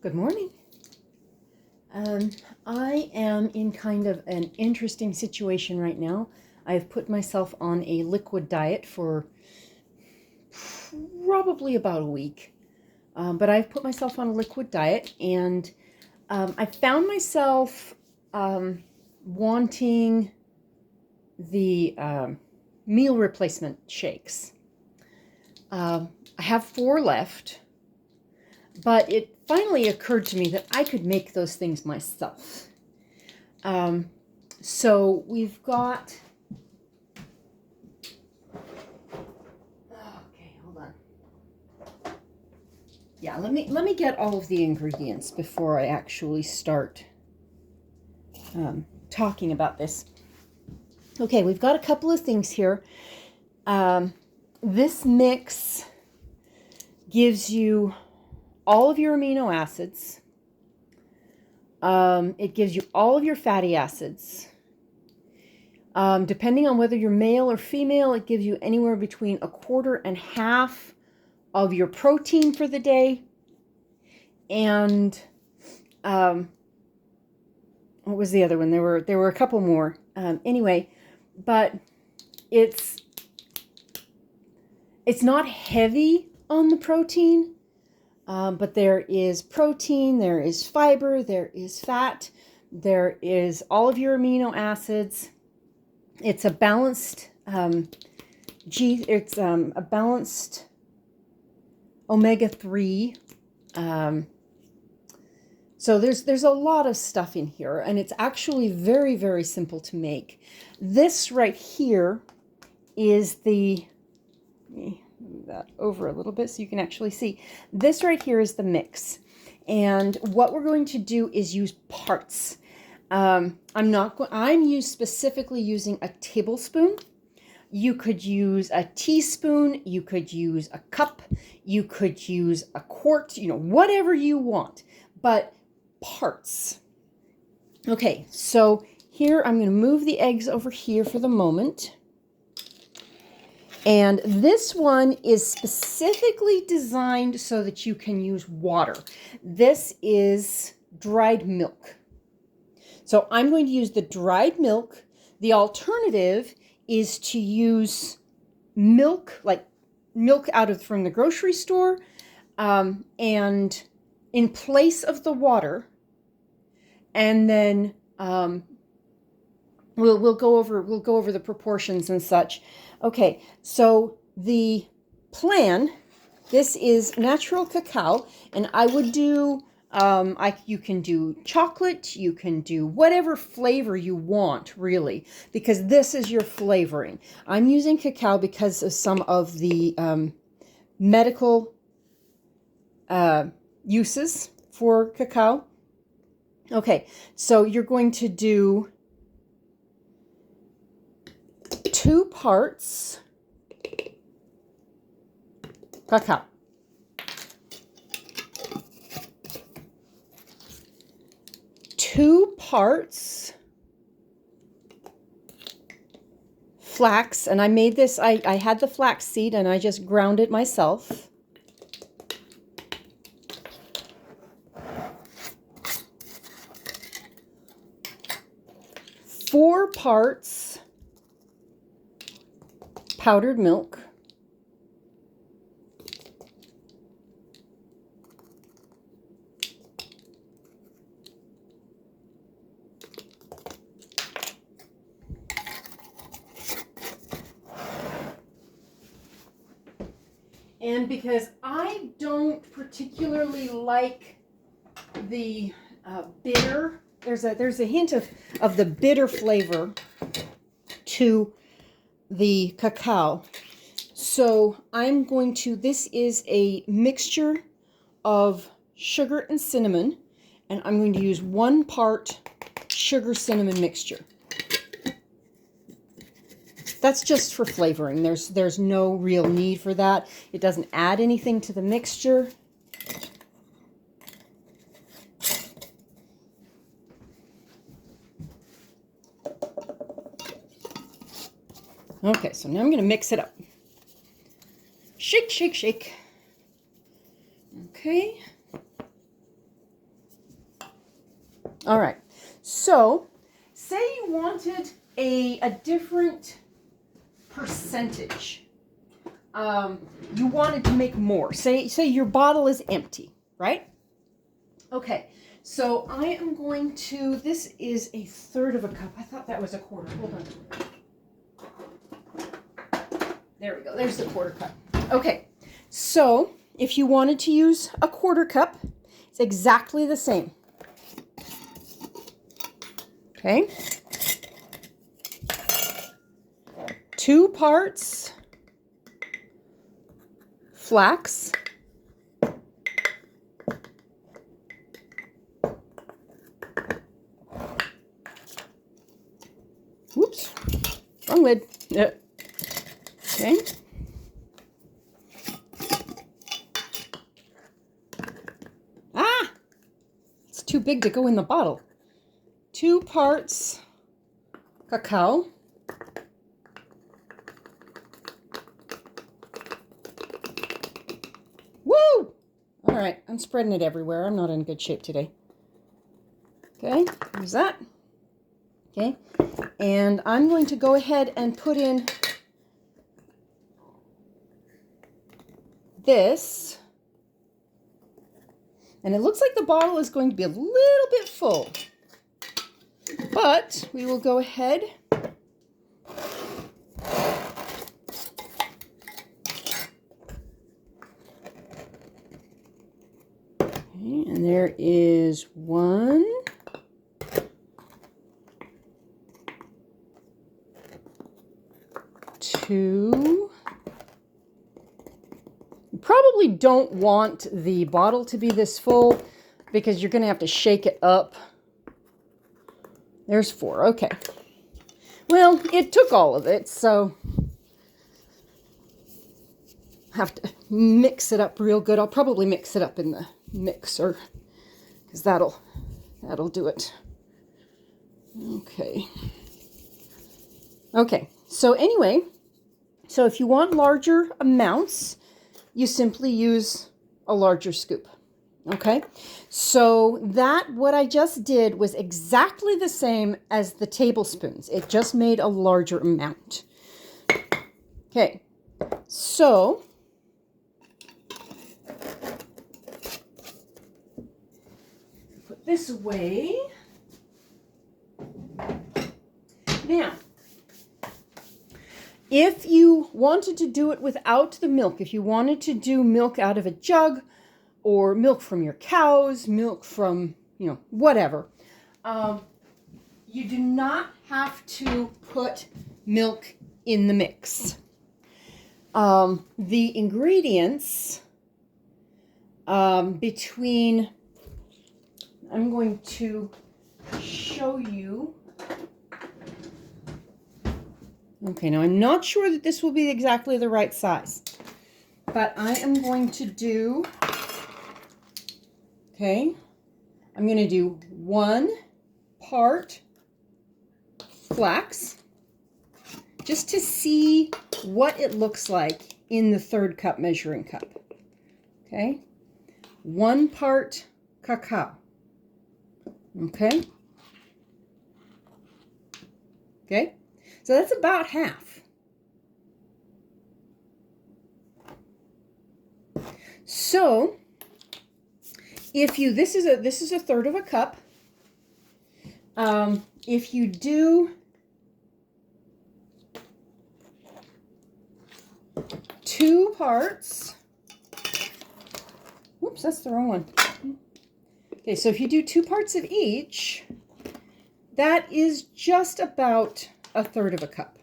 Good morning. I am in kind of an interesting situation right now. I've put myself on a liquid diet for probably about a week. But I've put myself on a liquid diet, and I found myself wanting the meal replacement shakes. I have 4 left, but it finally occurred to me that I could make those things myself. So we've got... Okay, hold on. Yeah, let me get all of the ingredients before I actually start talking about this. Okay, we've got a couple of things here. This mix gives you all of your amino acids. It gives you all of your fatty acids. Depending on whether you're male or female, it gives you anywhere between 1/4 and 1/2 of your protein for the day. And what was the other one? There were a couple more. Anyway, but it's not heavy on the protein, but there is protein, there is fiber, there is fat, there is all of your amino acids. It's a balanced it's a balanced omega-3. So there's a lot of stuff in here, and it's actually very, very simple to make. This right here is the... Let me move that over a little bit so you can actually see. This right here is the mix. And what we're going to do is use parts. I'm specifically using a tablespoon. You could use a teaspoon, you could use a cup, you could use a quart, whatever you want, but parts. Okay, so here I'm going to move the eggs over here for the moment. And this one is specifically designed so that you can use water. This is dried milk. So I'm going to use the dried milk. The alternative is to use milk, like milk from the grocery store, and in place of the water. And then we'll go over the proportions and such. Okay, so the plan, this is natural cacao, and I would do, you can do chocolate, you can do whatever flavor you want, really, because this is your flavoring. I'm using cacao because of some of the medical uses for cacao. Okay, so you're going to do 2 parts cacao. Two parts flax, and I made this, I had the flax seed and I just ground it myself. 4 parts powdered milk. And because I don't particularly like the bitter, there's a hint of the bitter flavor to the cacao. So I'm going to, this is a mixture of sugar and cinnamon, and I'm going to use 1 part sugar cinnamon mixture. That's just for flavoring. There's no real need for that. It doesn't add anything to the mixture. Okay, so now I'm going to mix it up. Shake, shake, shake. Okay. All right. So say you wanted a different percentage. You wanted to make more. Say your bottle is empty, right? Okay. So I am going to, this is 1/3 of a cup. I thought that was a quarter. Hold on. There we go. There's the 1/4 cup. Okay. So if you wanted to use a 1/4 cup, it's exactly the same. Okay. 2 parts flax. Whoops. Wrong lid. Yeah. Okay. Ah! It's too big to go in the bottle. 2 parts cacao. Woo! All right, I'm spreading it everywhere. I'm not in good shape today. Okay, there's that. Okay, and I'm going to go ahead and put in this. And it looks like the bottle is going to be a little bit full. But we will go ahead and there is 1, 2. You probably don't want the bottle to be this full because you're going to have to shake it up. There's 4. Okay. Well, it took all of it, so I have to mix it up real good. I'll probably mix it up in the mixer because that'll do it. Okay. Okay. So anyway, so if you want larger amounts, you simply use a larger scoop. Okay, so what I just did was exactly the same as the tablespoons. It just made a larger amount. Okay, so put this away. Now, if you wanted to do it without the milk, if you wanted to do milk out of a jug, or milk from your cows, milk from, whatever. You do not have to put milk in the mix. The ingredients I'm going to show you. Okay, now I'm not sure that this will be exactly the right size, but I am going to do, I'm going to do 1 part flax just to see what it looks like in the 1/3 cup measuring cup. Okay, 1 part cacao. Okay. Okay, so that's about half. So if you, this is 1/3 of a cup. If you do 2 parts, whoops, that's the wrong one. Okay, so if you do 2 parts of each, that is just about 1/3 of a cup.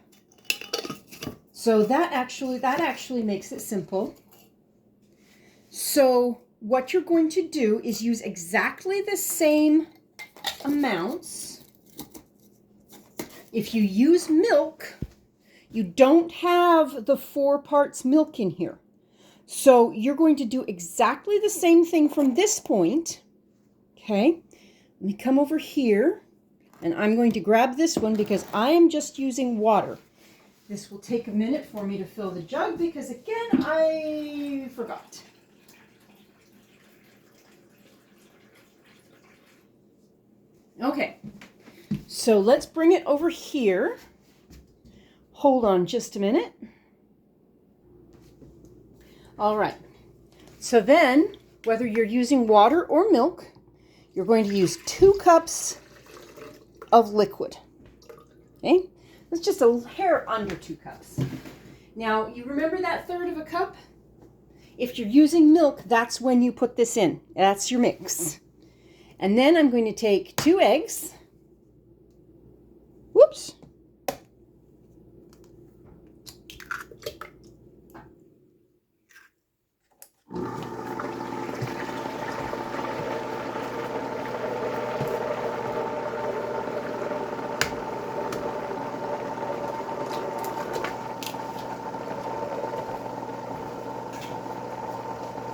So that actually makes it simple. So what you're going to do is use exactly the same amounts. If you use milk, you don't have the 4 parts milk in here. So you're going to do exactly the same thing from this point. Okay, let me come over here and I'm going to grab this one because I am just using water. This will take a minute for me to fill the jug because again, I forgot. Okay, so let's bring it over here. Hold on just a minute. All right, so then whether you're using water or milk, you're going to use 2 cups of liquid. Okay, that's just a hair under 2 cups. Now, you remember that 1/3 of a cup? If you're using milk, that's when you put this in. That's your mix. And then I'm going to take 2 eggs. Whoops.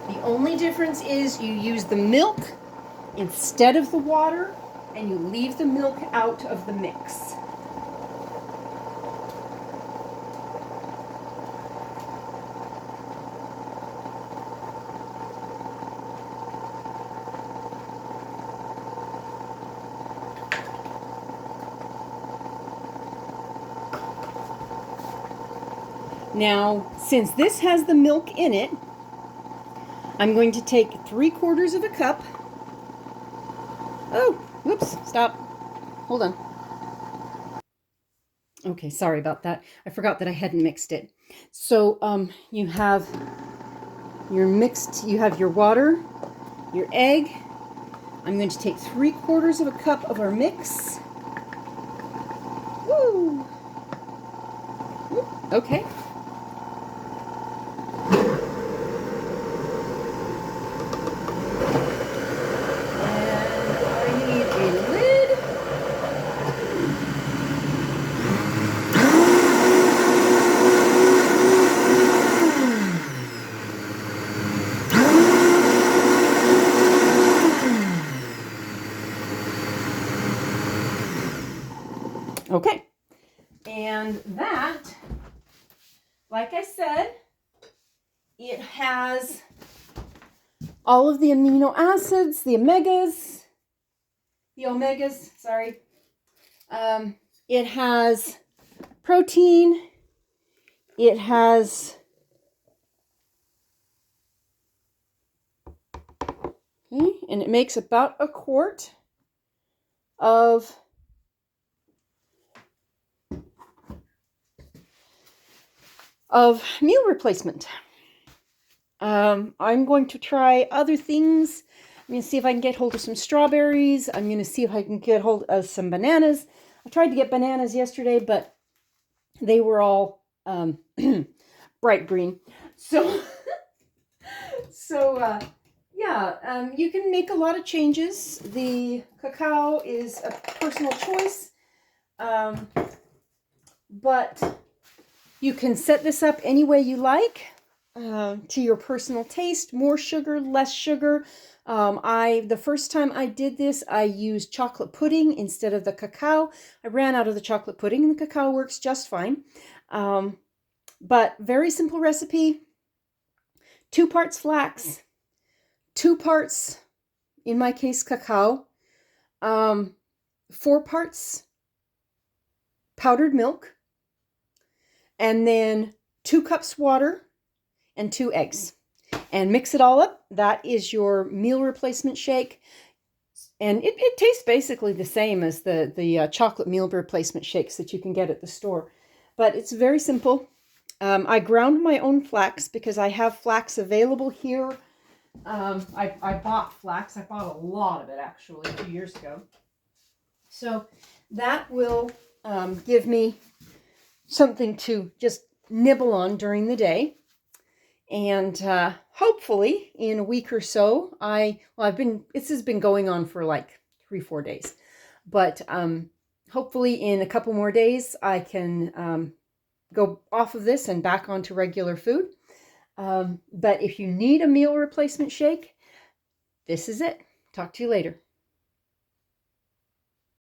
The only difference is you use the milk instead of the water, and you leave the milk out of the mix. Now, since this has the milk in it, I'm going to take 3/4 of a cup. Oh, whoops, stop. Hold on. Okay, sorry about that. I forgot that I hadn't mixed it. So you have your water, your egg. I'm going to take 3/4 of a cup of our mix. Woo! Okay. Okay, and that, like I said, it has all of the amino acids, the omegas, sorry. It has protein, it has, okay, and it makes about 1/4 of meal replacement. I'm going to try other things. I'm going to see if I can get hold of some strawberries. I'm going to see if I can get hold of some bananas. I tried to get bananas yesterday, but they were all bright green. So, yeah, you can make a lot of changes. The cacao is a personal choice, but you can set this up any way you like, to your personal taste, more sugar, less sugar. The first time I did this, I used chocolate pudding instead of the cacao. I ran out of the chocolate pudding and the cacao works just fine. But very simple recipe. 2 parts flax, 2 parts, in my case, cacao, 4 parts powdered milk, and then 2 cups water and 2 eggs. And mix it all up. That is your meal replacement shake. And it tastes basically the same as the chocolate meal replacement shakes that you can get at the store. But it's very simple. I ground my own flax because I have flax available here. I bought flax. I bought a lot of it, actually, 2 years ago. So that will give me something to just nibble on during the day. And hopefully in a week or so, this has been going on for like 3-4 days. But hopefully in a couple more days, I can go off of this and back onto regular food. But if you need a meal replacement shake, this is it. Talk to you later.